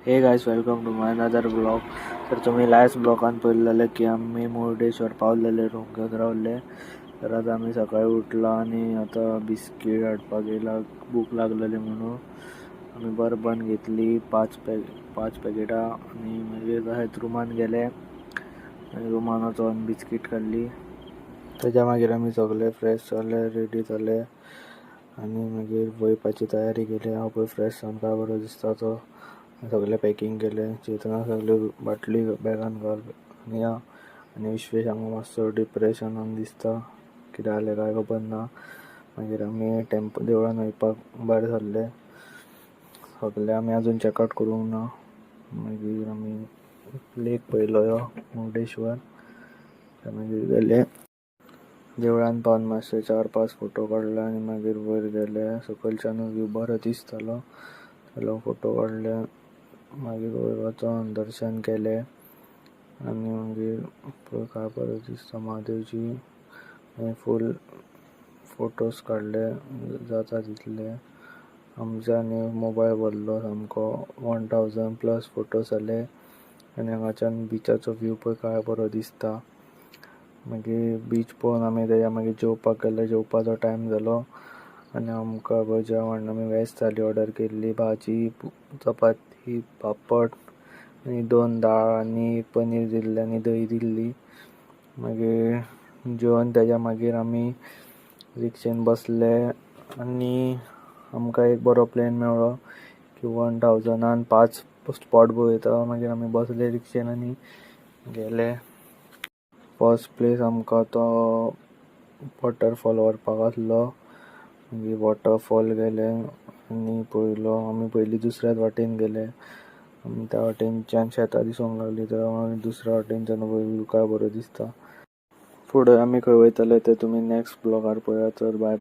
हे guys, welcome to my another blog. तर तुम्ही लास्ट ब्लॉगान पळयलेले की आम्ही मुर्डेश्वर पावलेले, रूम घेऊन रावले. तर आता आम्ही सकाळी उठलो आणि आता बिस्कीट हाडपाक गेला. भूक लागलेली म्हणून आम्ही बर्बन घेतली 5 पॅकेटां आणि मागीर तशेंच रुमान गेले आणि रुमान वचून बिस्कीट खाल्ली. त्याच्या मागीर आमी सगळे फ्रेश जाले, रेडी जाले आणि मागीर वयपाची तयारी केली. हांव पळय फ्रेश जावन काय बरो दिसता तो. सगळे पॅकिंग केले, चेतना सगळे बाटली बॅगान घाल आनी या. आनी विश्वेश हांगा मातसो डिप्रेशनान दिसता, कितें जालें काय खबर ना. मागीर आमी देवळान वयपाक भायर सरले. सगळे आमी आजून चॅकआउट करूंक ना. मागीर आमी लेक पळयलो ह्यो मुर्डेश्वर. मागीर गेले देवळान पावन मातशे 4-5 फोटो काडले आनी मागीर वयर गेले. सकयल्यानूच व्यू बरो दिसतालो, जाल्यार फोटो काडले. मागीर वयर वचोन दर्शन केलें आनी मागीर पळय काय बरो दिसता महादेवजी. आनी फूल फोटोज काडले जाता तितले. आमच्यांनी मोबायल भरलो सामको, 1000+ फोटोज जाले. आनी हांगाच्यान बिचाचो व्यू पळय काय बरो दिसता. मागीर बीच पळोवन आमी तेज्या मागीर जेवपाक गेले. जेवपाचो टायम जालो आनी आमकां पळय जेवण आमी वॅज थाली ऑर्डर केल्ली. भाजी, चपाती, पापड आनी 2 दाळ आनी पनीर दिल्लें आनी दही दिल्ली. मागीर जेवन तेज्या मागीर आमी रिक्षेन बसले आनी आमकां एक बरो प्लॅन मेळ्ळो की 1000 5 स्पॉट वयता. मागीर आमी बसले रिक्षेन आनी गेले. फर्स्ट प्लेस आमकां तो वॉटरफॉल व्हरपाक आसलो. मागीर वॉटरफॉल गेले आनी पळयलो. आमी पयलीं दुसऱ्याच वाटेन गेले आनी त्या वाटेनच्यान शेतां दिसूंक लागलीं. तर आमी दुसऱ्या वाटेनच्यान व्यू काय बरो दिसता. फुडें आमी खंय वयतले ते तुमी नॅक्स्ट ब्लॉगार पळयात. तर बाय.